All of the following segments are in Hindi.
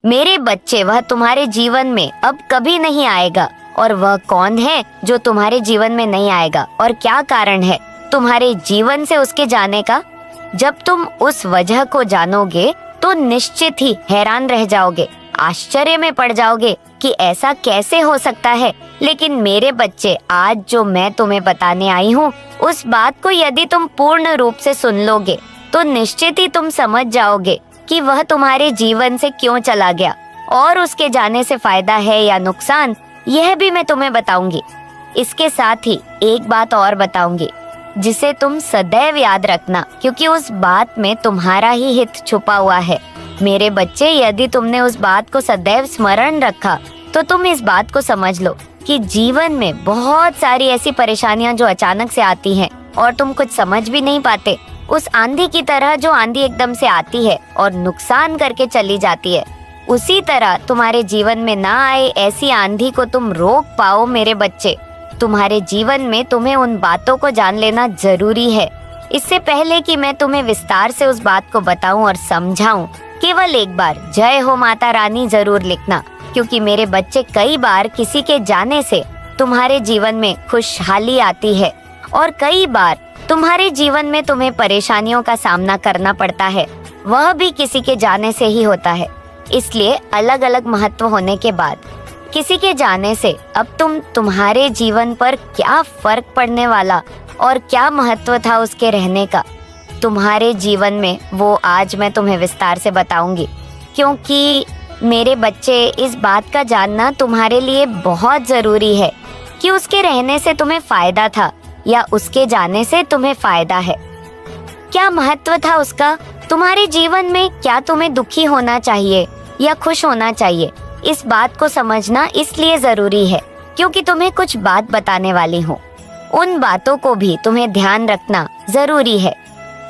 मेरे बच्चे, वह तुम्हारे जीवन में अब कभी नहीं आएगा। और वह कौन है जो तुम्हारे जीवन में नहीं आएगा और क्या कारण है तुम्हारे जीवन से उसके जाने का? जब तुम उस वजह को जानोगे तो निश्चित ही हैरान रह जाओगे, आश्चर्य में पड़ जाओगे कि ऐसा कैसे हो सकता है। लेकिन मेरे बच्चे, आज जो मैं तुम्हें बताने आई हूँ, उस बात को यदि तुम पूर्ण रूप से सुन लोगे तो निश्चित ही तुम समझ जाओगे कि वह तुम्हारे जीवन से क्यों चला गया और उसके जाने से फायदा है या नुकसान, यह भी मैं तुम्हें बताऊंगी। इसके साथ ही एक बात और बताऊंगी जिसे तुम सदैव याद रखना, क्योंकि उस बात में तुम्हारा ही हित छुपा हुआ है। मेरे बच्चे, यदि तुमने उस बात को सदैव स्मरण रखा तो तुम इस बात को समझ लो कि जीवन में बहुत सारी ऐसी परेशानियां जो अचानक से आती हैं और तुम कुछ समझ भी नहीं पाते, उस आंधी की तरह जो आंधी एकदम से आती है और नुकसान करके चली जाती है, उसी तरह तुम्हारे जीवन में ना आए ऐसी आंधी को तुम रोक पाओ। मेरे बच्चे, तुम्हारे जीवन में तुम्हें उन बातों को जान लेना जरूरी है। इससे पहले कि मैं तुम्हें विस्तार से उस बात को बताऊं और समझाऊं, केवल एक बार जय हो माता रानी जरूर लिखना, क्योंकि मेरे बच्चे, कई बार किसी के जाने से तुम्हारे जीवन में खुशहाली आती है और कई बार तुम्हारे जीवन में तुम्हें परेशानियों का सामना करना पड़ता है, वह भी किसी के जाने से ही होता है। इसलिए अलग अलग महत्व होने के बाद किसी के जाने से अब तुम्हारे जीवन पर क्या फर्क पड़ने वाला और क्या महत्व था उसके रहने का तुम्हारे जीवन में, वो आज मैं तुम्हें विस्तार से बताऊंगी। क्योंकि मेरे बच्चे, इस बात का जानना तुम्हारे लिए बहुत जरूरी है कि उसके रहने से तुम्हें फायदा था या उसके जाने से तुम्हें फायदा है। क्या महत्व था उसका तुम्हारे जीवन में? क्या तुम्हें दुखी होना चाहिए या खुश होना चाहिए? इस बात को समझना इसलिए जरूरी है क्योंकि तुम्हें कुछ बात बताने वाली हूँ। उन बातों को भी तुम्हें ध्यान रखना जरूरी है।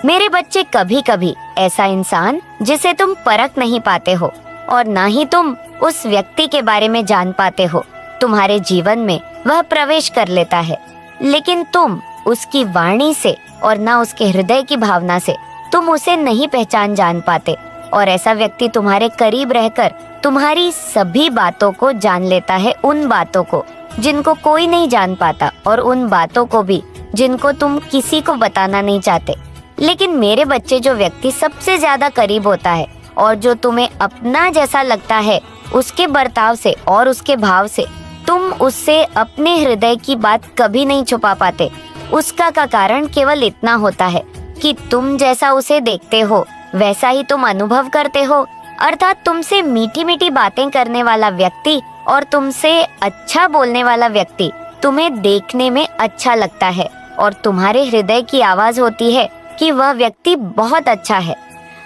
मेरे बच्चे, कभी कभी ऐसा इंसान जिसे तुम परख नहीं पाते हो और ना ही तुम उस व्यक्ति के बारे में जान पाते हो, तुम्हारे जीवन में वह प्रवेश कर लेता है, लेकिन तुम उसकी वाणी से और ना उसके हृदय की भावना से तुम उसे नहीं पहचान जान पाते। और ऐसा व्यक्ति तुम्हारे करीब रहकर तुम्हारी सभी बातों को जान लेता है, उन बातों को जिनको कोई नहीं जान पाता और उन बातों को भी जिनको तुम किसी को बताना नहीं चाहते। लेकिन मेरे बच्चे, जो व्यक्ति सबसे ज्यादा करीब होता है और जो तुम्हें अपना जैसा लगता है, उसके बर्ताव से और उसके भाव से तुम उससे अपने हृदय की बात कभी नहीं छुपा पाते। उसका का कारण केवल इतना होता है कि तुम जैसा उसे देखते हो वैसा ही तुम अनुभव करते हो, अर्थात तुमसे मीठी मीठी बातें करने वाला व्यक्ति और तुमसे अच्छा बोलने वाला व्यक्ति तुम्हें देखने में अच्छा लगता है और तुम्हारे हृदय की आवाज होती है कि वह व्यक्ति बहुत अच्छा है,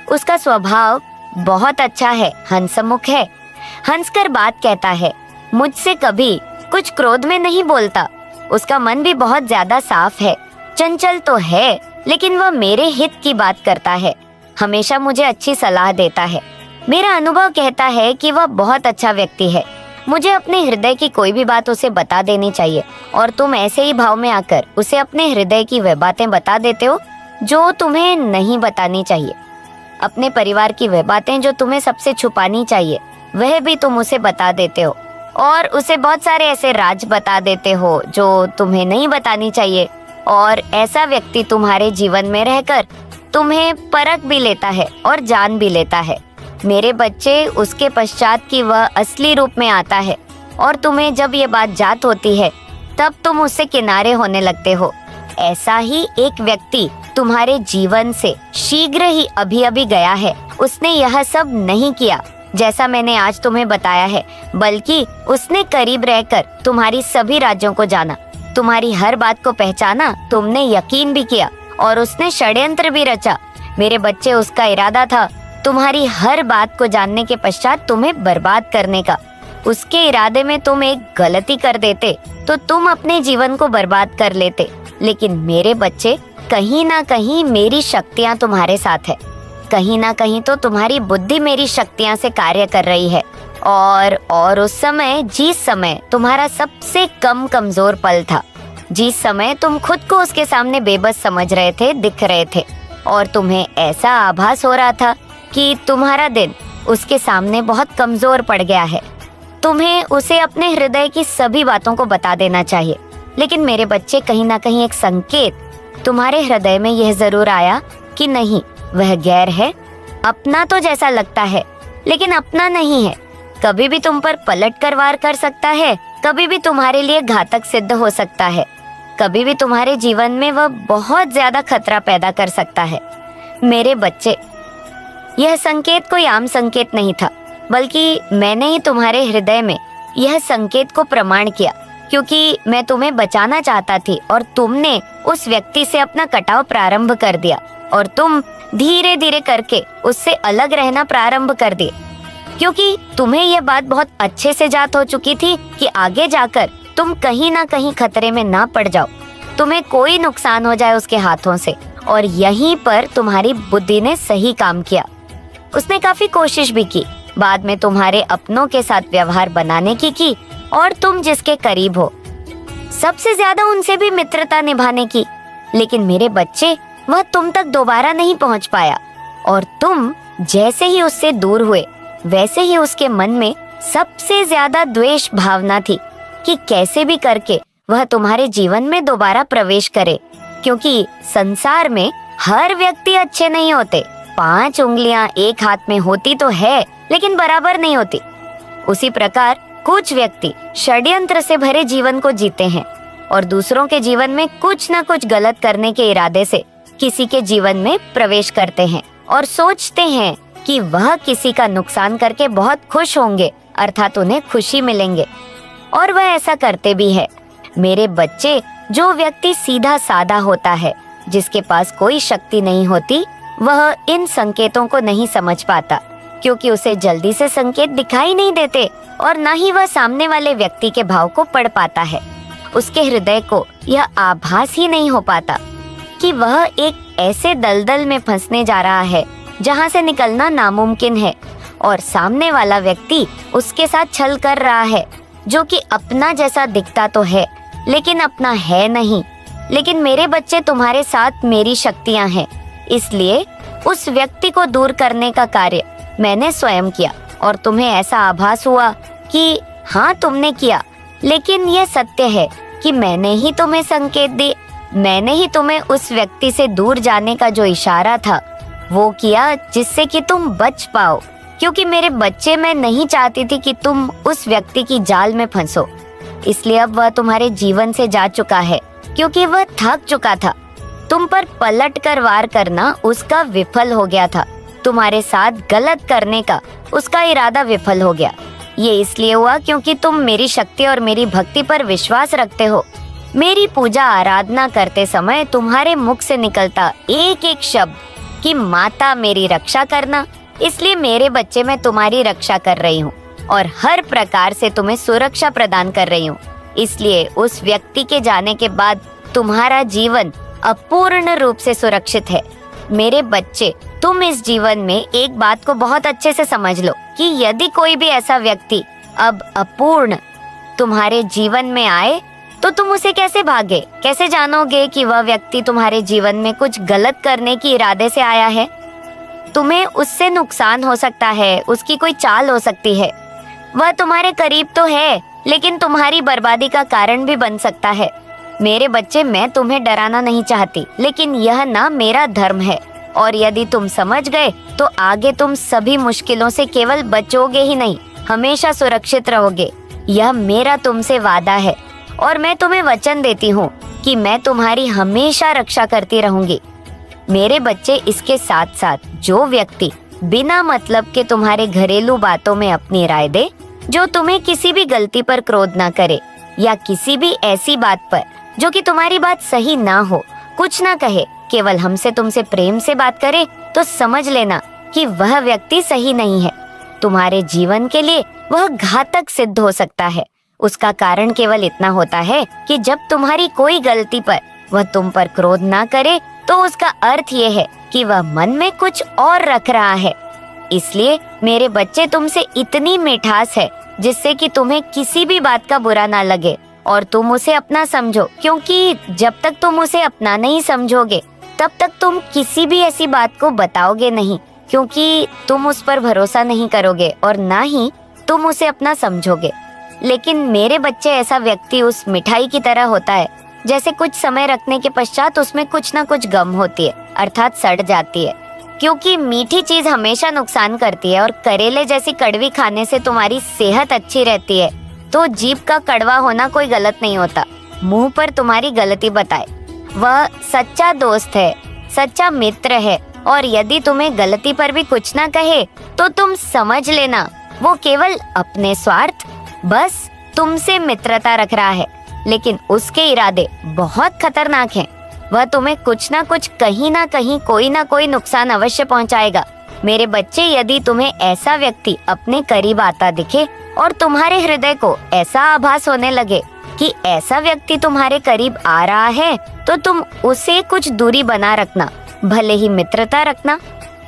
उसका स्वभाव बहुत अच्छा है, हंसमुख है, हंसकर बात कहता है, मुझसे कभी कुछ क्रोध में नहीं बोलता, उसका मन भी बहुत ज्यादा साफ है, चंचल तो है लेकिन वह मेरे हित की बात करता है, हमेशा मुझे अच्छी सलाह देता है। मेरा अनुभव कहता है कि वह बहुत अच्छा व्यक्ति है। मुझे अपने हृदय की कोई भी बात उसे बता देनी चाहिए और तुम ऐसे ही भाव में आकर उसे अपने हृदय की वह बातें बता देते हो जो तुम्हें नहीं बतानी चाहिए। अपने परिवार की वह बातें जो तुम्हें सबसे छुपानी चाहिए, वह भी तुम उसे बता देते हो और उसे बहुत सारे ऐसे राज बता देते हो जो तुम्हें नहीं बतानी चाहिए। और ऐसा व्यक्ति तुम्हारे जीवन में रहकर तुम्हें परख भी लेता है और जान भी लेता है। मेरे बच्चे, उसके पश्चात की वह असली रूप में आता है और तुम्हें जब ये बात जात होती है तब तुम उससे किनारे होने लगते हो। ऐसा ही एक व्यक्ति तुम्हारे जीवन से शीघ्र ही अभी गया है। उसने यह सब नहीं किया जैसा मैंने आज तुम्हें बताया है, बल्कि उसने करीब रहकर तुम्हारी सभी राज्यों को जाना, तुम्हारी हर बात को पहचाना, तुमने यकीन भी किया और उसने षड्यंत्र भी रचा। मेरे बच्चे, उसका इरादा था तुम्हारी हर बात को जानने के पश्चात तुम्हें बर्बाद करने का। उसके इरादे में तुम एक गलती कर देते तो तुम अपने जीवन को बर्बाद कर लेते। लेकिन मेरे बच्चे, कहीं ना कहीं मेरी शक्तियां तुम्हारे साथ है, कहीं ना कहीं तो तुम्हारी बुद्धि मेरी शक्तियां से कार्य कर रही है। और उस समय, जिस समय तुम्हारा सबसे कमजोर पल था, जिस समय तुम खुद को उसके सामने बेबस समझ रहे थे, दिख रहे थे और तुम्हें ऐसा आभास हो रहा था कि तुम्हारा दिन उसके सामने बहुत कमजोर पड़ गया है। तुम्हें उसे अपने हृदय की सभी बातों को बता देना चाहिए। लेकिन मेरे बच्चे, कहीं ना कहीं एक संकेत तुम्हारे हृदय में यह जरूर आया कि नहीं, वह गैर है। अपना तो जैसा लगता है, लेकिन अपना नहीं है। कभी भी तुम पर पलट कर वार कर सकता है, कभी भी तुम्हारे लिए घातक सिद्ध हो सकता है, कभी भी तुम्हारे जीवन में वह बहुत ज्यादा खतरा पैदा कर सकता है। मेरे बच्चे, यह संकेत कोई आम संकेत नहीं था, बल्कि मैंने ही तुम्हारे हृदय में यह संकेत को प्रमाण किया, क्योंकि मैं तुम्हें बचाना चाहता थी और तुमने उस व्यक्ति से अपना कटाव प्रारंभ कर दिया और तुम धीरे धीरे करके उससे अलग रहना प्रारंभ कर दिए, क्योंकि तुम्हें यह बात बहुत अच्छे से जात हो चुकी थी कि आगे जाकर तुम कहीं ना कहीं खतरे में ना पड़ जाओ, तुम्हें कोई नुकसान हो जाए उसके हाथों से। और यहीं पर तुम्हारी बुद्धि ने सही काम किया। उसने काफी कोशिश भी की, बाद में तुम्हारे अपनों के साथ व्यवहार बनाने की और तुम जिसके करीब हो सबसे ज्यादा उनसे भी मित्रता निभाने की। लेकिन मेरे बच्चे, वह तुम तक दोबारा नहीं पहुंच पाया और तुम जैसे ही उससे दूर हुए वैसे ही उसके मन में सबसे ज्यादा द्वेष भावना थी कि कैसे भी करके वह तुम्हारे जीवन में दोबारा प्रवेश करे, क्योंकि संसार में हर व्यक्ति अच्छे नहीं होते। 5 उंगलियां एक हाथ में होती तो है, लेकिन बराबर नहीं होती। उसी प्रकार कुछ व्यक्ति षड्यंत्र से भरे जीवन को जीते हैं और दूसरों के जीवन में कुछ न कुछ गलत करने के इरादे से किसी के जीवन में प्रवेश करते हैं और सोचते हैं कि वह किसी का नुकसान करके बहुत खुश होंगे, अर्थात उन्हें खुशी मिलेंगे, और वह ऐसा करते भी है। मेरे बच्चे, जो व्यक्ति सीधा साधा होता है, जिसके पास कोई शक्ति नहीं होती, वह इन संकेतों को नहीं समझ पाता, क्योंकि उसे जल्दी से संकेत दिखाई नहीं देते और न ही वह सामने वाले व्यक्ति के भाव को पढ़ पाता है। उसके हृदय को यह आभास ही नहीं हो पाता कि वह एक ऐसे दलदल में फंसने जा रहा है जहां से निकलना नामुमकिन है, और सामने वाला व्यक्ति उसके साथ छल कर रहा है, जो कि अपना जैसा दिखता तो है लेकिन अपना है नहीं। लेकिन मेरे बच्चे, तुम्हारे साथ मेरी शक्तियां हैं, इसलिए उस व्यक्ति को दूर करने का कार्य मैंने स्वयं किया और तुम्हें ऐसा आभास हुआ कि हाँ, तुमने किया। लेकिन यह सत्य है कि मैंने ही तुम्हें संकेत दिए, मैंने ही तुम्हें उस व्यक्ति से दूर जाने का जो इशारा था वो किया, जिससे कि तुम बच पाओ। क्योंकि मेरे बच्चे, मैं नहीं चाहती थी कि तुम उस व्यक्ति की जाल में फंसो, इसलिए अब वह तुम्हारे जीवन से जा चुका है, क्योंकि वह थक चुका था। तुम पर पलट कर वार करना उसका विफल हो गया था, तुम्हारे साथ गलत करने का उसका इरादा विफल हो गया। ये इसलिए हुआ क्योंकि तुम मेरी शक्ति और मेरी भक्ति पर विश्वास रखते हो। मेरी पूजा आराधना करते समय तुम्हारे मुख से निकलता एक एक शब्द कि माता मेरी रक्षा करना, इसलिए मेरे बच्चे, मैं तुम्हारी रक्षा कर रही हूँ और हर प्रकार से तुम्हें सुरक्षा प्रदान कर रही हूँ। इसलिए उस व्यक्ति के जाने के बाद तुम्हारा जीवन अपूर्ण रूप से सुरक्षित है। मेरे बच्चे, तुम इस जीवन में एक बात को बहुत अच्छे से समझ लो कि यदि कोई भी ऐसा व्यक्ति अब अपूर्ण तुम्हारे जीवन में आए तो तुम उसे कैसे भागे, कैसे जानोगे कि वह व्यक्ति तुम्हारे जीवन में कुछ गलत करने की इरादे से आया है? तुम्हें उससे नुकसान हो सकता है, उसकी कोई चाल हो सकती है। वह तुम्हारे करीब तो है, लेकिन तुम्हारी बर्बादी का कारण भी बन सकता है। मेरे बच्चे, मैं तुम्हें डराना नहीं चाहती, लेकिन यह ना मेरा धर्म है, और यदि तुम समझ गए तो आगे तुम सभी मुश्किलों से केवल बचोगे ही नहीं, हमेशा सुरक्षित रहोगे। यह मेरा तुमसे वादा है और मैं तुम्हें वचन देती हूँ कि मैं तुम्हारी हमेशा रक्षा करती रहूंगी। मेरे बच्चे, इसके साथ साथ जो व्यक्ति बिना मतलब के तुम्हारे घरेलू बातों में अपनी राय दे, जो तुम्हें किसी भी गलती पर क्रोध ना करे या किसी भी ऐसी बात पर जो कि तुम्हारी बात सही ना हो कुछ ना कहे, केवल हमसे तुमसे प्रेम से बात करे, तो समझ लेना कि वह व्यक्ति सही नहीं है। तुम्हारे जीवन के लिए वह घातक सिद्ध हो सकता है। उसका कारण केवल इतना होता है कि जब तुम्हारी कोई गलती पर वह तुम पर क्रोध ना करे तो उसका अर्थ ये है कि वह मन में कुछ और रख रहा है। इसलिए मेरे बच्चे, तुमसे इतनी मिठास है जिससे कि तुम्हें किसी भी बात का बुरा ना लगे और तुम उसे अपना समझो, क्योंकि जब तक तुम उसे अपना नहीं समझोगे तब तक तुम किसी भी ऐसी बात को बताओगे नहीं क्योंकि तुम उस पर भरोसा नहीं करोगे और ना ही तुम उसे अपना समझोगे। लेकिन मेरे बच्चे, ऐसा व्यक्ति उस मिठाई की तरह होता है जैसे कुछ समय रखने के पश्चात उसमें कुछ ना कुछ गम होती है, अर्थात सड़ जाती है। क्योंकि मीठी चीज हमेशा नुकसान करती है और करेले जैसी कड़वी खाने से तुम्हारी सेहत अच्छी रहती है, तो जीभ का कड़वा होना कोई गलत नहीं होता। मुंह पर तुम्हारी गलती बताए, वह सच्चा दोस्त है, सच्चा मित्र है, और यदि तुम्हें गलती पर भी कुछ ना कहे तो तुम समझ लेना वो केवल अपने स्वार्थ, बस तुमसे मित्रता रख रहा है, लेकिन उसके इरादे बहुत खतरनाक हैं। वह तुम्हें कुछ ना कुछ, कहीं ना कहीं, कोई ना कोई नुकसान अवश्य पहुंचाएगा। मेरे बच्चे, यदि तुम्हें ऐसा व्यक्ति अपने करीब आता दिखे और तुम्हारे हृदय को ऐसा आभास होने लगे कि ऐसा व्यक्ति तुम्हारे करीब आ रहा है, तो तुम उसे कुछ दूरी बना रखना, भले ही मित्रता रखना,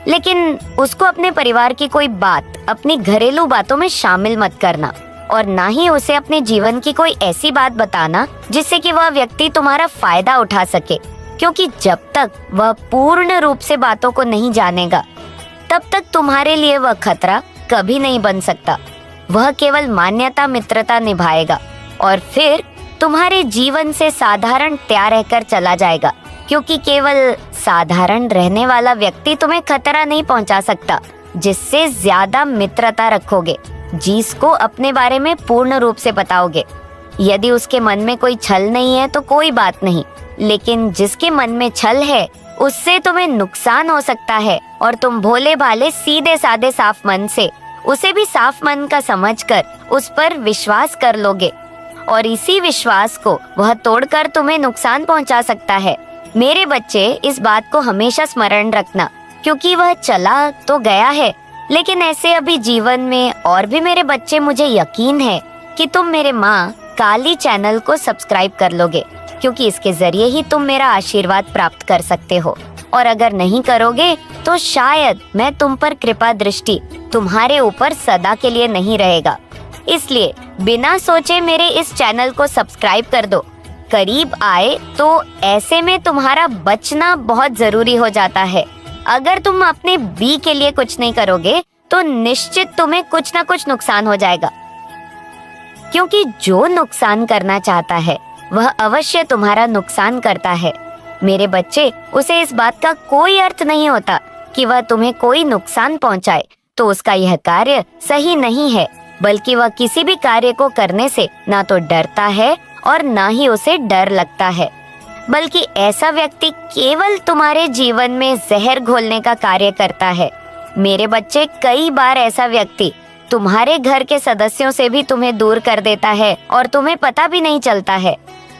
लेकिन उसको अपने परिवार की कोई बात, अपनी घरेलू बातों में शामिल मत करना, और ना ही उसे अपने जीवन की कोई ऐसी बात बताना जिससे कि वह व्यक्ति तुम्हारा फायदा उठा सके। क्योंकि जब तक वह पूर्ण रूप से बातों को नहीं जानेगा, तब तक तुम्हारे लिए वह खतरा कभी नहीं बन सकता। वह केवल मान्यता, मित्रता निभाएगा और फिर तुम्हारे जीवन से साधारण त्याग रहकर चला जाएगा। क्योंकि केवल साधारण रहने वाला व्यक्ति तुम्हें खतरा नहीं पहुंचा सकता, जिससे ज्यादा मित्रता रखोगे, जिसको अपने बारे में पूर्ण रूप से बताओगे। यदि उसके मन में कोई छल नहीं है तो कोई बात नहीं, लेकिन जिसके मन में छल है उससे तुम्हें नुकसान हो सकता है, और तुम भोले भाले, सीधे साधे, साफ मन से उसे भी साफ मन का समझकर उस पर विश्वास कर लोगे, और इसी विश्वास को वह तोड़कर तुम्हें नुकसान पहुंचा सकता है। मेरे बच्चे, इस बात को हमेशा स्मरण रखना, क्योंकि वह चला तो गया है, लेकिन ऐसे अभी जीवन में और भी मेरे बच्चे, मुझे यकीन है कि तुम मेरे माँ काली चैनल को सब्सक्राइब कर लोगे, क्योंकि इसके जरिए ही तुम मेरा आशीर्वाद प्राप्त कर सकते हो। और अगर नहीं करोगे तो शायद मैं तुम पर कृपा दृष्टि तुम्हारे ऊपर सदा के लिए नहीं रहेगा। इसलिए बिना सोचे मेरे इस चैनल को सब्सक्राइब कर दो। करीब आए तो ऐसे में तुम्हारा बचना बहुत जरूरी हो जाता है। अगर तुम अपने बी के लिए कुछ नहीं करोगे तो निश्चित तुम्हें कुछ ना कुछ नुकसान हो जाएगा, क्योंकि जो नुकसान करना चाहता है वह अवश्य तुम्हारा नुकसान करता है। मेरे बच्चे, उसे इस बात का कोई अर्थ नहीं होता कि वह तुम्हें कोई नुकसान पहुंचाए तो उसका यह कार्य सही नहीं है, बल्कि वह किसी भी कार्य को करने से ना तो डरता है और ना ही उसे डर लगता है, बल्कि ऐसा व्यक्ति केवल तुम्हारे जीवन में जहर घोलने का कार्य करता है। मेरे बच्चे, कई बार ऐसा व्यक्ति तुम्हारे घर के सदस्यों से भी तुम्हें दूर कर देता है और तुम्हें पता भी नहीं चलता है।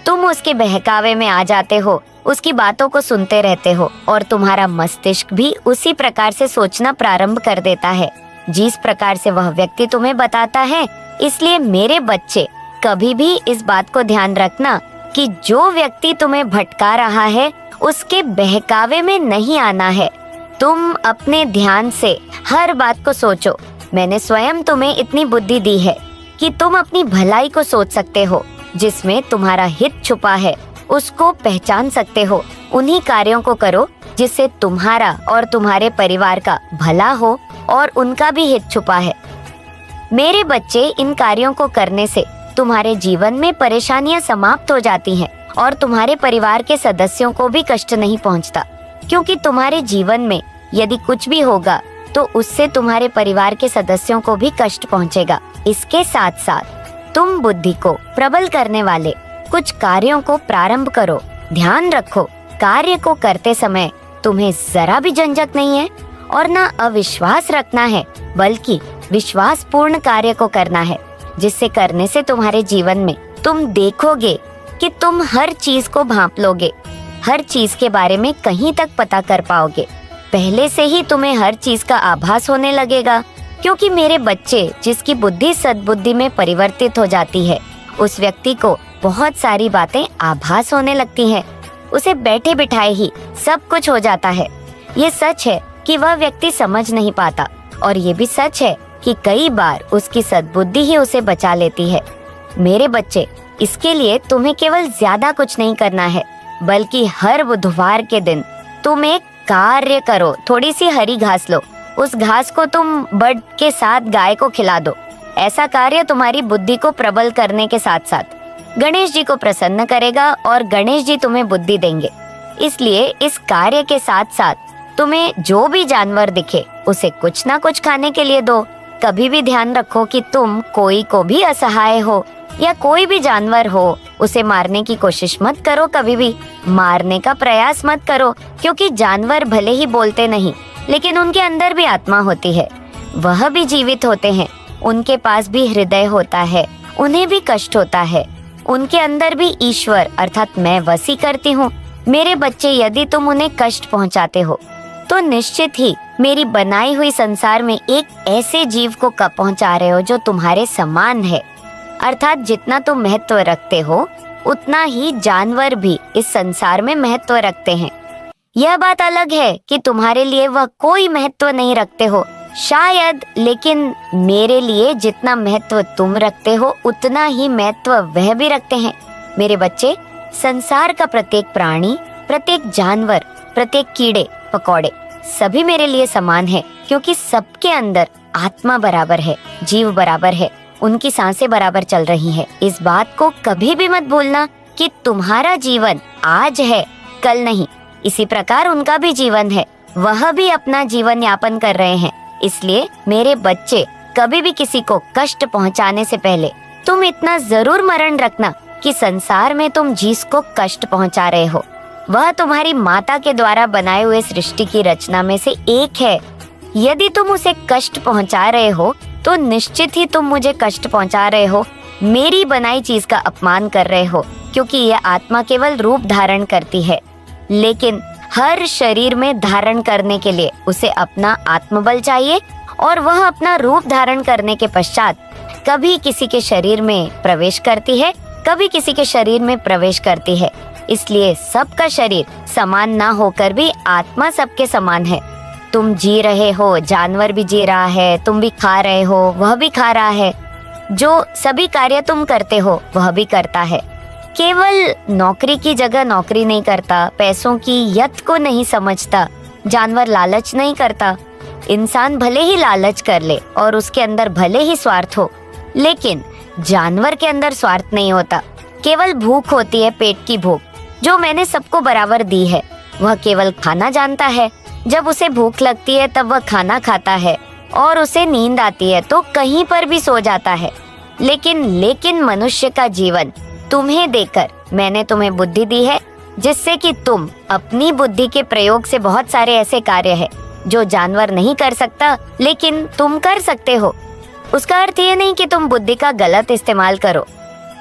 तुम उसके बहकावे में आ जाते हो, उसकी बातों को सुनते रहते हो, और तुम्हारा मस्तिष्क भी उसी प्रकार से सोचना प्रारंभ कर देता है जिस प्रकार से वह व्यक्ति तुम्हें बताता है। इसलिए मेरे बच्चे, कभी भी इस बात को ध्यान रखना कि जो व्यक्ति तुम्हें भटका रहा है उसके बहकावे में नहीं आना है। तुम अपने ध्यान से हर बात को सोचो। मैंने स्वयं तुम्हें इतनी बुद्धि दी है कि तुम अपनी भलाई को सोच सकते हो, जिसमें तुम्हारा हित छुपा है उसको पहचान सकते हो। उन्हीं कार्यों को करो जिससे तुम्हारा और तुम्हारे परिवार का भला हो और उनका भी हित छुपा है। मेरे बच्चे, इन कार्यों को करने से तुम्हारे जीवन में परेशानियां समाप्त हो जाती हैं और तुम्हारे परिवार के सदस्यों को भी कष्ट नहीं पहुंचता, क्योंकि तुम्हारे जीवन में यदि कुछ भी होगा तो उससे तुम्हारे परिवार के सदस्यों को भी कष्ट पहुंचेगा। इसके साथ साथ तुम बुद्धि को प्रबल करने वाले कुछ कार्यों को प्रारंभ करो। ध्यान रखो, कार्य को करते समय तुम्हें जरा भी झंझट नहीं है और ना अविश्वास रखना है, बल्कि विश्वास पूर्ण कार्य को करना है, जिससे करने से तुम्हारे जीवन में तुम देखोगे कि तुम हर चीज को भांप लोगे, हर चीज के बारे में कहीं तक पता कर पाओगे। पहले से ही तुम्हें हर चीज का आभास होने लगेगा, क्योंकि मेरे बच्चे, जिसकी बुद्धि सद्बुद्धि में परिवर्तित हो जाती है, उस व्यक्ति को बहुत सारी बातें आभास होने लगती हैं। उसे बैठे बिठाए ही सब कुछ हो जाता है। ये सच है कि वह व्यक्ति समझ नहीं पाता, और ये भी सच है कि कई बार उसकी सद्बुद्धि ही उसे बचा लेती है। मेरे बच्चे, इसके लिए तुम्हें केवल ज्यादा कुछ नहीं करना है, बल्कि हर बुधवार के दिन तुम एक कार्य करो। थोड़ी सी हरी घास लो, उस घास को तुम बर्ड के साथ गाय को खिला दो। ऐसा कार्य तुम्हारी बुद्धि को प्रबल करने के साथ साथ गणेश जी को प्रसन्न करेगा और गणेश जी तुम्हें बुद्धि देंगे। इसलिए इस कार्य के साथ साथ तुम्हें जो भी जानवर दिखे उसे कुछ ना कुछ खाने के लिए दो। कभी भी ध्यान रखो कि तुम कोई को भी असहाय हो या कोई भी जानवर हो उसे मारने की कोशिश मत करो। कभी भी मारने का प्रयास मत करो, क्योंकि जानवर भले ही बोलते नहीं लेकिन उनके अंदर भी आत्मा होती है। वह भी जीवित होते हैं, उनके पास भी हृदय होता है, उन्हें भी कष्ट होता है। उनके अंदर भी ईश्वर अर्थात मैं वसी करती हूँ। मेरे बच्चे, यदि तुम उन्हें कष्ट पहुँचाते हो तो निश्चित ही मेरी बनाई हुई संसार में एक ऐसे जीव को कब पहुंचा रहे हो जो तुम्हारे समान है। अर्थात जितना तुम महत्व रखते हो उतना ही जानवर भी इस संसार में महत्व रखते हैं। यह बात अलग है कि तुम्हारे लिए वह कोई महत्व नहीं रखते हो शायद, लेकिन मेरे लिए जितना महत्व तुम रखते हो उतना ही महत्व वह भी रखते हैं। मेरे बच्चे, संसार का प्रत्येक प्राणी, प्रत्येक जानवर, प्रत्येक कीड़े पकौड़े सभी मेरे लिए समान है, क्योंकि सबके अंदर आत्मा बराबर है, जीव बराबर है, उनकी सांसें बराबर चल रही है। इस बात को कभी भी मत भूलना कि तुम्हारा जीवन आज है, कल नहीं। इसी प्रकार उनका भी जीवन है, वह भी अपना जीवन यापन कर रहे हैं। इसलिए मेरे बच्चे, कभी भी किसी को कष्ट पहुंचाने से पहले तुम इतना जरूर स्मरण रखना कि संसार में तुम जिसको कष्ट पहुंचा रहे हो वह तुम्हारी माता के द्वारा बनाए हुए सृष्टि की रचना में से एक है। यदि तुम उसे कष्ट पहुंचा रहे हो तो निश्चित ही तुम मुझे कष्ट पहुंचा रहे हो, मेरी बनाई चीज का अपमान कर रहे हो, क्योंकि यह आत्मा केवल रूप धारण करती है, लेकिन हर शरीर में धारण करने के लिए उसे अपना आत्मबल चाहिए और वह अपना रूप धारण करने के पश्चात कभी किसी के शरीर में प्रवेश करती है, कभी किसी के शरीर में प्रवेश करती है। इसलिए सबका शरीर समान ना होकर भी आत्मा सबके समान है। तुम जी रहे हो, जानवर भी जी रहा है, तुम भी खा रहे हो, वह भी खा रहा है। जो सभी कार्य तुम करते हो वह भी करता है। केवल नौकरी की जगह नौकरी नहीं करता, पैसों की यत को नहीं समझता, जानवर लालच नहीं करता। इंसान भले ही लालच कर ले और उसके अंदर भले ही स्वार्थ हो, लेकिन जानवर के अंदर स्वार्थ नहीं होता। केवल भूख होती है, पेट की भूख, जो मैंने सबको बराबर दी है। वह केवल खाना जानता है। जब उसे भूख लगती है तब वह खाना खाता है, और उसे नींद आती है तो कहीं पर भी सो जाता है। लेकिन मनुष्य का जीवन तुम्हें देकर मैंने तुम्हें बुद्धि दी है, जिससे कि तुम अपनी बुद्धि के प्रयोग से बहुत सारे ऐसे कार्य है जो जानवर नहीं कर सकता, लेकिन तुम कर सकते हो। उसका अर्थ ये नहीं कि तुम बुद्धि का गलत इस्तेमाल करो।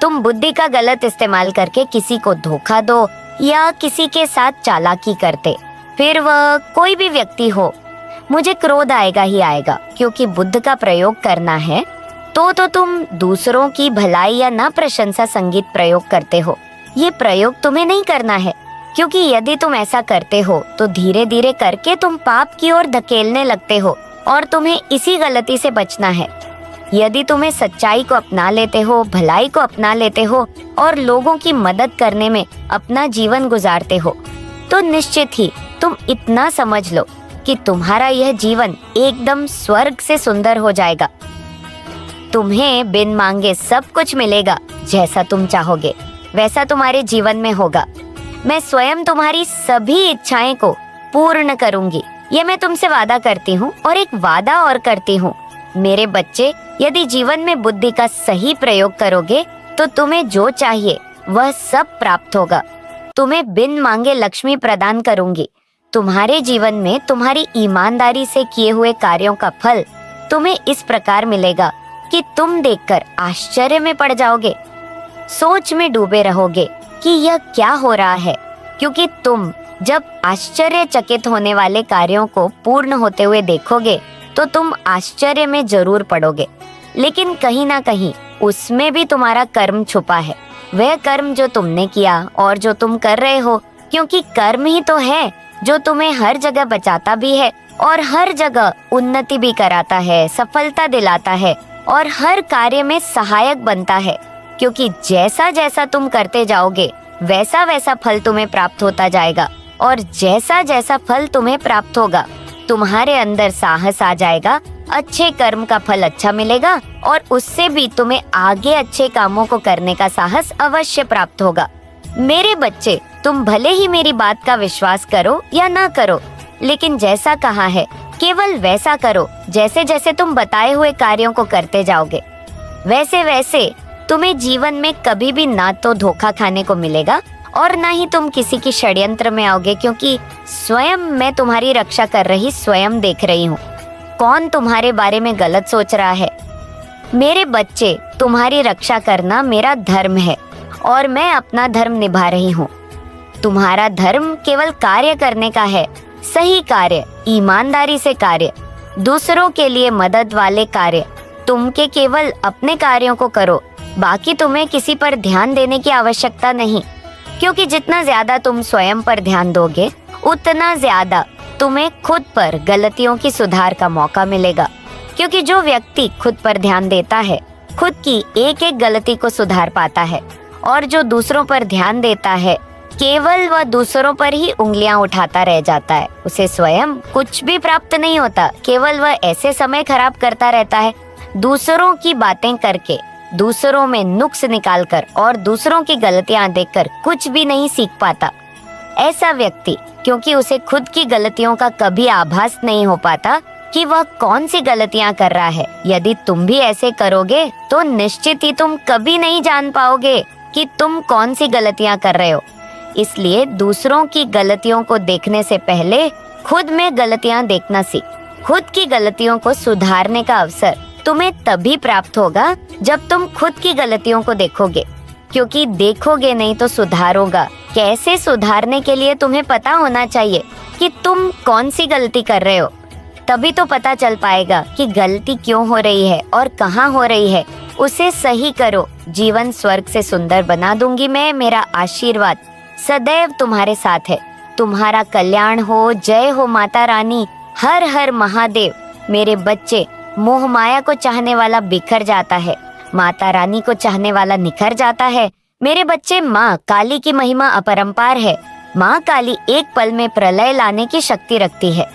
तुम बुद्धि का गलत इस्तेमाल करके किसी को धोखा दो या किसी के साथ चालाकी करते, फिर वह कोई भी व्यक्ति हो, मुझे क्रोध आएगा ही आएगा, क्योंकि बुद्ध का प्रयोग करना है तो तुम दूसरों की भलाई या ना प्रशंसा संगीत प्रयोग करते हो। ये प्रयोग तुम्हें नहीं करना है, क्योंकि यदि तुम ऐसा करते हो तो धीरे धीरे करके तुम पाप की ओर धकेलने लगते हो, और तुम्हें इसी गलती से बचना है। यदि तुम्हें सच्चाई को अपना लेते हो, भलाई को अपना लेते हो और लोगों की मदद करने में अपना जीवन गुजारते हो, तो निश्चित ही तुम इतना समझ लो कि तुम्हारा यह जीवन एकदम स्वर्ग से सुंदर हो जाएगा। तुम्हें बिन मांगे सब कुछ मिलेगा। जैसा तुम चाहोगे वैसा तुम्हारे जीवन में होगा। मैं स्वयं तुम्हारी सभी इच्छाएं को पूर्ण करूंगी, ये मैं तुमसे वादा करती हूँ। और एक वादा और करती हूँ, मेरे बच्चे, यदि जीवन में बुद्धि का सही प्रयोग करोगे तो तुम्हें जो चाहिए वह सब प्राप्त होगा। तुम्हें बिन मांगे लक्ष्मी प्रदान करूंगी। तुम्हारे जीवन में तुम्हारी ईमानदारी से किए हुए कार्यों का फल तुम्हें इस प्रकार मिलेगा कि तुम देखकर आश्चर्य में पड़ जाओगे, सोच में डूबे रहोगे कि यह क्या हो रहा है। क्योंकि तुम जब आश्चर्यचकित होने वाले कार्यों को पूर्ण होते हुए देखोगे तो तुम आश्चर्य में जरूर पड़ोगे, लेकिन कहीं ना कहीं उसमें भी तुम्हारा कर्म छुपा है, वह कर्म जो तुमने किया और जो तुम कर रहे हो। क्योंकि कर्म ही तो है जो तुम्हें हर जगह बचाता भी है और हर जगह उन्नति भी कराता है, सफलता दिलाता है और हर कार्य में सहायक बनता है। क्योंकि जैसा जैसा तुम करते जाओगे वैसा वैसा फल तुम्हें प्राप्त होता जाएगा, और जैसा जैसा फल तुम्हें प्राप्त होगा तुम्हारे अंदर साहस आ जाएगा, अच्छे कर्म का फल अच्छा मिलेगा और उससे भी तुम्हें आगे अच्छे कामों को करने का साहस अवश्य प्राप्त होगा। मेरे बच्चे, तुम भले ही मेरी बात का विश्वास करो या ना करो, लेकिन जैसा कहा है केवल वैसा करो। जैसे जैसे तुम बताए हुए कार्यों को करते जाओगे, वैसे वैसे तुम्हें जीवन में कभी भी ना तो धोखा खाने को मिलेगा और ना ही तुम किसी की षड्यंत्र में आओगे, क्योंकि स्वयं मैं तुम्हारी रक्षा कर रही स्वयं देख रही हूँ कौन तुम्हारे बारे में गलत सोच रहा है। मेरे बच्चे, तुम्हारी रक्षा करना मेरा धर्म है और मैं अपना धर्म निभा रही हूँ। तुम्हारा धर्म केवल कार्य करने का है, सही कार्य, ईमानदारी से कार्य, दूसरों के लिए मदद वाले कार्य। तुम के केवल अपने कार्यों को करो, बाकी तुम्हें किसी पर ध्यान देने की आवश्यकता नहीं, क्योंकि जितना ज्यादा तुम स्वयं पर ध्यान दोगे उतना ज्यादा तुम्हें खुद पर गलतियों की सुधार का मौका मिलेगा। क्योंकि जो व्यक्ति खुद पर ध्यान देता है खुद की एक एक गलती को सुधार पाता है, और जो दूसरों पर ध्यान देता है केवल वह दूसरों पर ही उंगलियां उठाता रह जाता है। उसे स्वयं कुछ भी प्राप्त नहीं होता, केवल वह ऐसे समय खराब करता रहता है दूसरों की बातें करके, दूसरों में नुक्स निकालकर और दूसरों की गलतियां देखकर कुछ भी नहीं सीख पाता। ऐसा व्यक्ति, क्योंकि उसे खुद की गलतियों का कभी आभास नहीं हो पाता कि वह कौन सी गलतियां कर रहा है। यदि तुम भी ऐसे करोगे तो निश्चित ही तुम कभी नहीं जान पाओगे कि तुम कौन सी गलतियां कर रहे हो। इसलिए दूसरों की गलतियों को देखने से पहले खुद में गलतियां देखना सीख। खुद की गलतियों को सुधारने का अवसर तुम्हें तभी प्राप्त होगा जब तुम खुद की गलतियों को देखोगे, क्योंकि देखोगे नहीं तो सुधारोगा कैसे। सुधारने के लिए तुम्हें पता होना चाहिए कि तुम कौन सी गलती कर रहे हो, तभी तो पता चल पाएगा कि गलती क्यों हो रही है और कहाँ हो रही है। उसे सही करो, जीवन स्वर्ग से सुंदर बना दूंगी मैं। मेरा आशीर्वाद सदैव तुम्हारे साथ है। तुम्हारा कल्याण हो। जय हो माता रानी। हर हर महादेव। मेरे बच्चे, मोह माया को चाहने वाला बिखर जाता है, माता रानी को चाहने वाला निखर जाता है। मेरे बच्चे, माँ काली की महिमा अपरंपार है। माँ काली एक पल में प्रलय लाने की शक्ति रखती है।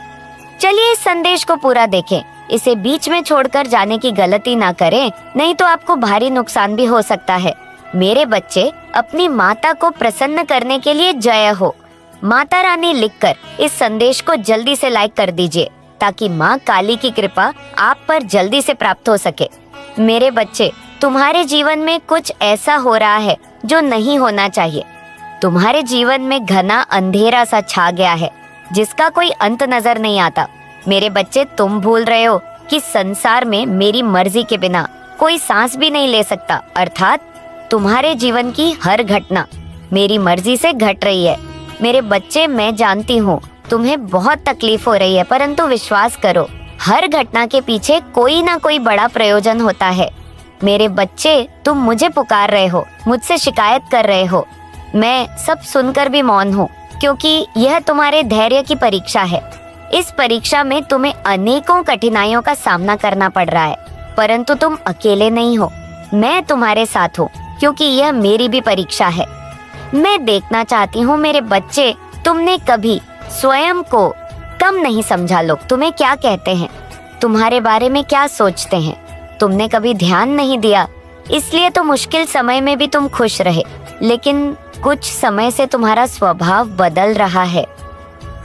चलिए इस संदेश को पूरा देखें। इसे बीच में छोड़कर जाने की गलती ना करें, नहीं तो आपको भारी नुकसान भी हो सकता है। मेरे बच्चे, अपनी माता को प्रसन्न करने के लिए जय हो माता रानी लिखकर इस संदेश को जल्दी से लाइक कर दीजिए, ताकि माँ काली की कृपा आप पर जल्दी से प्राप्त हो सके। मेरे बच्चे, तुम्हारे जीवन में कुछ ऐसा हो रहा है जो नहीं होना चाहिए। तुम्हारे जीवन में घना अंधेरा सा छा गया है जिसका कोई अंत नजर नहीं आता। मेरे बच्चे, तुम भूल रहे हो कि संसार में मेरी मर्जी के बिना कोई सांस भी नहीं ले सकता। अर्थात तुम्हारे जीवन की हर घटना मेरी मर्जी से घट रही है। मेरे बच्चे, मैं जानती हूँ तुम्हें बहुत तकलीफ हो रही है, परंतु विश्वास करो, हर घटना के पीछे कोई ना कोई बड़ा प्रयोजन होता है। मेरे बच्चे, तुम मुझे पुकार रहे हो, मुझसे शिकायत कर रहे हो। मैं सब सुनकर भी मौन हूँ, क्योंकि यह तुम्हारे धैर्य की परीक्षा है। इस परीक्षा में तुम्हें अनेकों कठिनाइयों का सामना करना पड़ रहा है, परंतु तुम अकेले नहीं हो। मैं तुम्हारे साथ हूँ, क्योंकि यह मेरी भी परीक्षा है। मैं देखना चाहती हूँ मेरे बच्चे, तुमने कभी स्वयं को कम नहीं समझा। लोग तुम्हें क्या कहते हैं, तुम्हारे बारे में क्या सोचते हैं, तुमने कभी ध्यान नहीं दिया। इसलिए तो मुश्किल समय में भी तुम खुश रहे, लेकिन कुछ समय से तुम्हारा स्वभाव बदल रहा है।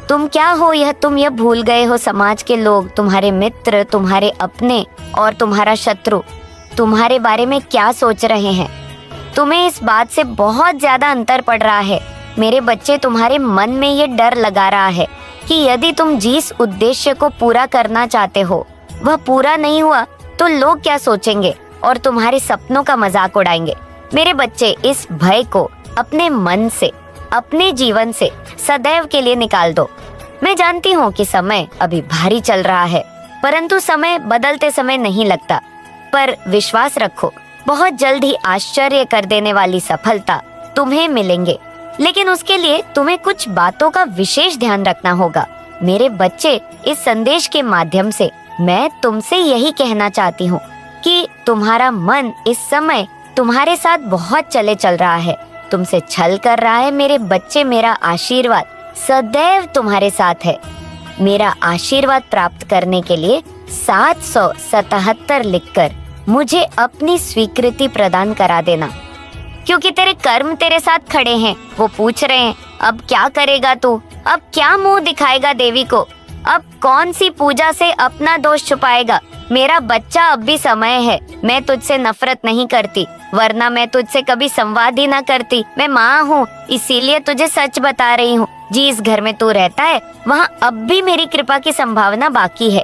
तुम क्या हो तुम यह भूल गए हो। समाज के लोग, तुम्हारे मित्र, तुम्हारे अपने और तुम्हारा शत्रु तुम्हारे बारे में क्या सोच रहे हैं। तुम्हें इस बात से बहुत ज्यादा अंतर पड़ रहा है। मेरे बच्चे, तुम्हारे मन में ये डर लगा रहा है कि यदि तुम जिस उद्देश्य को पूरा करना चाहते हो वह पूरा नहीं हुआ तो लोग क्या सोचेंगे और तुम्हारे सपनों का मजाक उड़ाएंगे। मेरे बच्चे, इस भय को अपने मन से, अपने जीवन से सदैव के लिए निकाल दो। मैं जानती हूँ कि समय अभी भारी चल रहा है, परंतु समय बदलते समय नहीं लगता। पर विश्वास रखो, बहुत जल्द ही आश्चर्य कर देने वाली सफलता तुम्हें मिलेंगे। लेकिन उसके लिए तुम्हें कुछ बातों का विशेष ध्यान रखना होगा। मेरे बच्चे, इस संदेश के माध्यम से मैं तुमसे यही कहना चाहती हूँ कि तुम्हारा मन इस समय तुम्हारे साथ बहुत चल रहा है, तुमसे छल कर रहा है। मेरे बच्चे, मेरा आशीर्वाद सदैव तुम्हारे साथ है। मेरा आशीर्वाद प्राप्त करने के लिए 777 लिखकर मुझे अपनी स्वीकृति प्रदान करा देना, क्योंकि तेरे कर्म तेरे साथ खड़े हैं। वो पूछ रहे हैं, अब क्या करेगा तू? अब क्या मुंह दिखाएगा देवी को? अब कौन सी पूजा से अपना दोष छुपाएगा? मेरा बच्चा, अब भी समय है। मैं तुझसे नफरत नहीं करती, वरना मैं तुझसे कभी संवाद ही ना करती। मैं माँ हूँ, इसीलिए तुझे सच बता रही हूँ। जिस घर में तू रहता है वहाँ अब भी मेरी कृपा की संभावना बाकी है,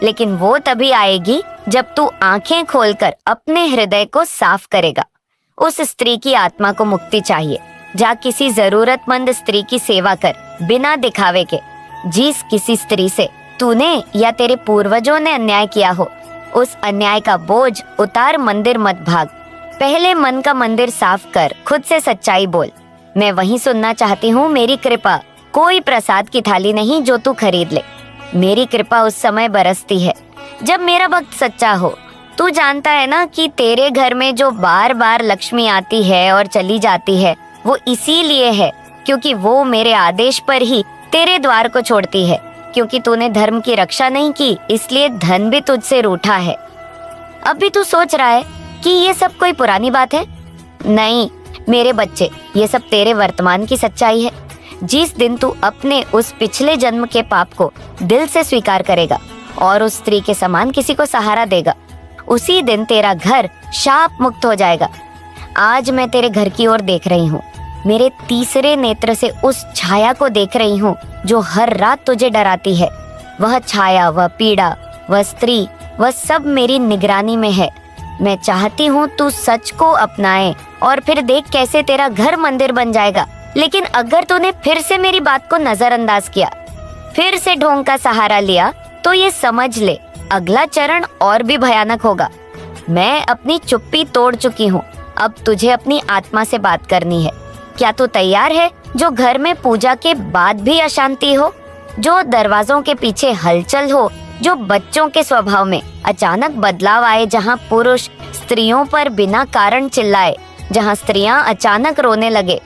लेकिन वो तभी आएगी जब तू आंखें खोलकर अपने हृदय को साफ करेगा। उस स्त्री की आत्मा को मुक्ति चाहिए। जा किसी जरूरतमंद स्त्री की सेवा कर, बिना दिखावे के। जिस किसी स्त्री से तूने या तेरे पूर्वजों ने अन्याय किया हो, उस अन्याय का बोझ उतार, मंदिर मत भाग। पहले मन का मंदिर साफ कर, खुद से सच्चाई बोल। मैं वही सुनना चाहती हूँ, मेरी कृपा कोई प्रसाद की थाली नहीं जो तू खरीद ले। मेरी कृपा उस समय बरसती है जब मेरा भक्त सच्चा हो। तू जानता है ना कि तेरे घर में जो बार बार लक्ष्मी आती है और चली जाती है, वो इसीलिए है क्योंकि वो मेरे आदेश पर ही तेरे द्वार को छोड़ती है। क्योंकि तूने धर्म की रक्षा नहीं की, इसलिए धन भी तुझसे रूठा है। अब भी तू सोच रहा है कि ये सब कोई पुरानी बात है? नहीं मेरे बच्चे, ये सब तेरे वर्तमान की सच्चाई है। जिस दिन तू अपने उस पिछले जन्म के पाप को दिल से स्वीकार करेगा और उस स्त्री के समान किसी को सहारा देगा, उसी दिन तेरा घर शाप मुक्त हो जाएगा। आज मैं तेरे घर की ओर देख रही हूँ, मेरे तीसरे नेत्र से उस छाया को देख रही हूँ जो हर रात तुझे डराती है। वह छाया, वह पीड़ा, वह स्त्री, वह सब मेरी निगरानी में है। मैं चाहती हूँ तू सच को अपनाए और फिर देख कैसे तेरा घर मंदिर बन जाएगा। लेकिन अगर तूने फिर से मेरी बात को नजरअंदाज किया, फिर से ढोंग का सहारा लिया, तो ये समझ ले अगला चरण और भी भयानक होगा। मैं अपनी चुप्पी तोड़ चुकी हूँ, अब तुझे अपनी आत्मा से बात करनी है। क्या तू तैयार है? जो घर में पूजा के बाद भी अशांति हो, जो दरवाजों के पीछे हलचल हो, जो बच्चों के स्वभाव में अचानक बदलाव आए, जहाँ पुरुष स्त्रियों पर बिना कारण चिल्लाए, जहाँ स्त्रियां अचानक रोने लगे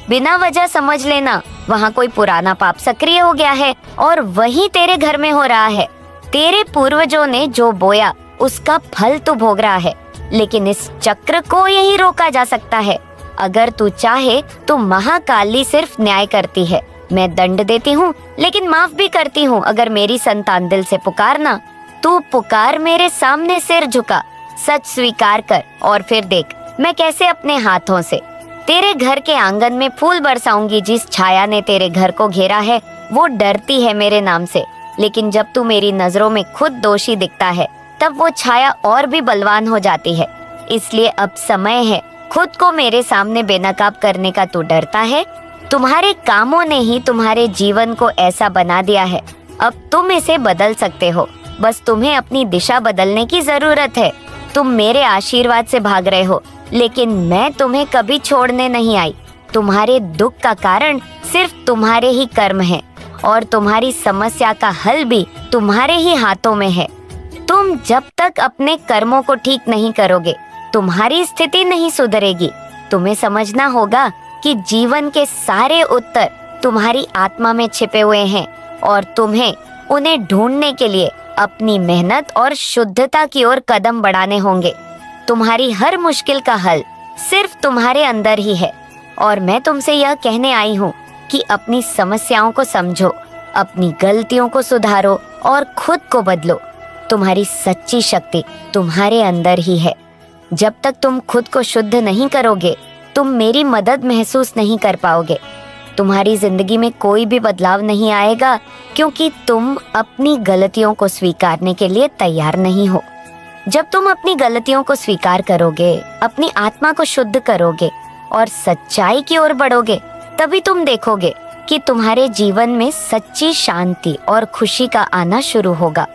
बिना वजह, समझ लेना वहाँ कोई पुराना पाप सक्रिय हो गया है और वही तेरे घर में हो रहा है। तेरे पूर्वजों ने जो बोया उसका फल तू भोग रहा है, लेकिन इस चक्र को यही रोका जा सकता है। अगर तू चाहे तो महाकाली सिर्फ न्याय करती है, मैं दंड देती हूँ लेकिन माफ भी करती हूँ। अगर मेरी संतान दिल से पुकारना, तू पुकार, मेरे सामने सिर झुका, सच स्वीकार कर और फिर देख मैं कैसे अपने हाथों से तेरे घर के आंगन में फूल बरसाऊंगी। जिस छाया ने तेरे घर को घेरा है वो डरती है मेरे नाम से, लेकिन जब तू मेरी नजरों में खुद दोषी दिखता है तब वो छाया और भी बलवान हो जाती है। इसलिए अब समय है, खुद को मेरे सामने बेनकाब करने का। तू डरता है? तुम्हारे कामों ने ही तुम्हारे जीवन को ऐसा बना दिया है। अब तुम इसे बदल सकते हो, बस तुम्हें अपनी दिशा बदलने की जरूरत है। तुम मेरे आशीर्वाद से भाग रहे हो, लेकिन मैं तुम्हें कभी छोड़ने नहीं आई। तुम्हारे दुख का कारण सिर्फ तुम्हारे ही कर्म है और तुम्हारी समस्या का हल भी तुम्हारे ही हाथों में है। तुम जब तक अपने कर्मों को ठीक नहीं करोगे, तुम्हारी स्थिति नहीं सुधरेगी। तुम्हें समझना होगा कि जीवन के सारे उत्तर तुम्हारी आत्मा में छिपे हुए हैं और तुम्हें उन्हें ढूंढने के लिए अपनी मेहनत और शुद्धता की ओर कदम बढ़ाने होंगे। तुम्हारी हर मुश्किल का हल सिर्फ तुम्हारे अंदर ही है और मैं तुमसे यह कहने आई हूँ कि अपनी समस्याओं को समझो, अपनी गलतियों को सुधारो और खुद को बदलो। तुम्हारी सच्ची शक्ति तुम्हारे अंदर ही है। जब तक तुम खुद को शुद्ध नहीं करोगे, तुम मेरी मदद महसूस नहीं कर पाओगे। तुम्हारी जिंदगी में कोई भी बदलाव नहीं आएगा क्योंकि तुम अपनी गलतियों को स्वीकारने के लिए तैयार नहीं हो। जब तुम अपनी गलतियों को स्वीकार करोगे, अपनी आत्मा को शुद्ध करोगे और सच्चाई की ओर बढ़ोगे, तभी तुम देखोगे कि तुम्हारे जीवन में सच्ची शांति और खुशी का आना शुरू होगा।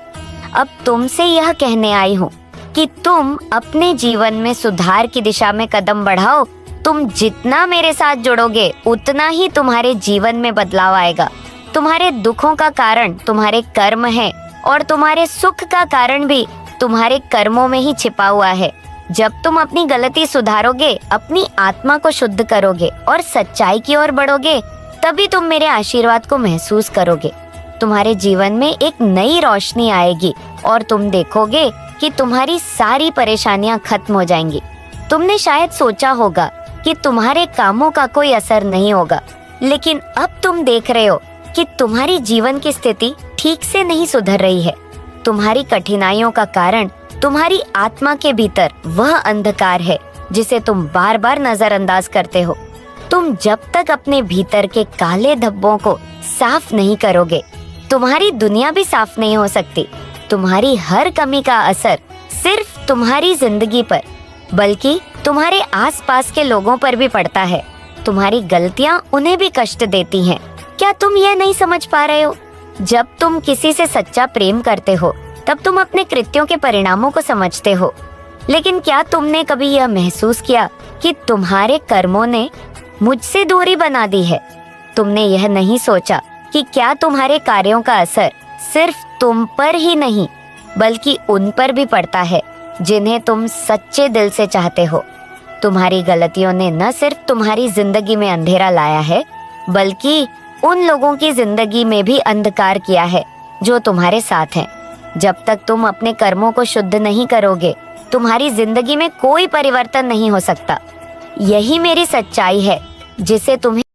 अब तुमसे यह कहने आई हूँ कि तुम अपने जीवन में सुधार की दिशा में कदम बढ़ाओ। तुम जितना मेरे साथ जुड़ोगे, उतना ही तुम्हारे जीवन में बदलाव आएगा। तुम्हारे दुखों का कारण तुम्हारे कर्म है और तुम्हारे सुख का कारण भी तुम्हारे कर्मों में ही छिपा हुआ है। जब तुम अपनी गलती सुधारोगे, अपनी आत्मा को शुद्ध करोगे और सच्चाई की ओर बढ़ोगे, तभी तुम मेरे आशीर्वाद को महसूस करोगे। तुम्हारे जीवन में एक नई रोशनी आएगी और तुम देखोगे कि तुम्हारी सारी परेशानियां खत्म हो जाएंगी। तुमने शायद सोचा होगा कि तुम्हारे कामों का कोई असर नहीं होगा, लेकिन अब तुम देख रहे हो कि तुम्हारी जीवन की स्थिति ठीक से नहीं सुधर रही है। तुम्हारी कठिनाइयों का कारण तुम्हारी आत्मा के भीतर वह अंधकार है जिसे तुम बार बार नजरअंदाज करते हो। तुम जब तक अपने भीतर के काले धब्बों को साफ नहीं करोगे, तुम्हारी दुनिया भी साफ नहीं हो सकती। तुम्हारी हर कमी का असर सिर्फ तुम्हारी जिंदगी पर, बल्कि तुम्हारे आसपास के लोगों पर भी पड़ता है। तुम्हारी गलतियां उन्हें भी कष्ट देती हैं। क्या तुम यह नहीं समझ पा रहे हो? जब तुम किसी से सच्चा प्रेम करते हो, तब तुम अपने कृत्यों के परिणामों को समझते हो। लेकिन क्या तुमने कभी यह महसूस किया कि तुम्हारे कर्मों ने मुझसे दूरी बना दी है? तुमने यह नहीं सोचा कि क्या तुम्हारे कार्यों का असर सिर्फ तुम पर ही नहीं, बल्कि उन पर भी पड़ता है जिन्हें तुम सच्चे दिल से चाहते हो। तुम्हारी गलतियों ने न सिर्फ तुम्हारी जिंदगी में अंधेरा लाया है, बल्कि उन लोगों की जिंदगी में भी अंधकार किया है जो तुम्हारे साथ हैं। जब तक तुम अपने कर्मों को शुद्ध नहीं करोगे, तुम्हारी जिंदगी में कोई परिवर्तन नहीं हो सकता। यही मेरी सच्चाई है जिसे तुम्हें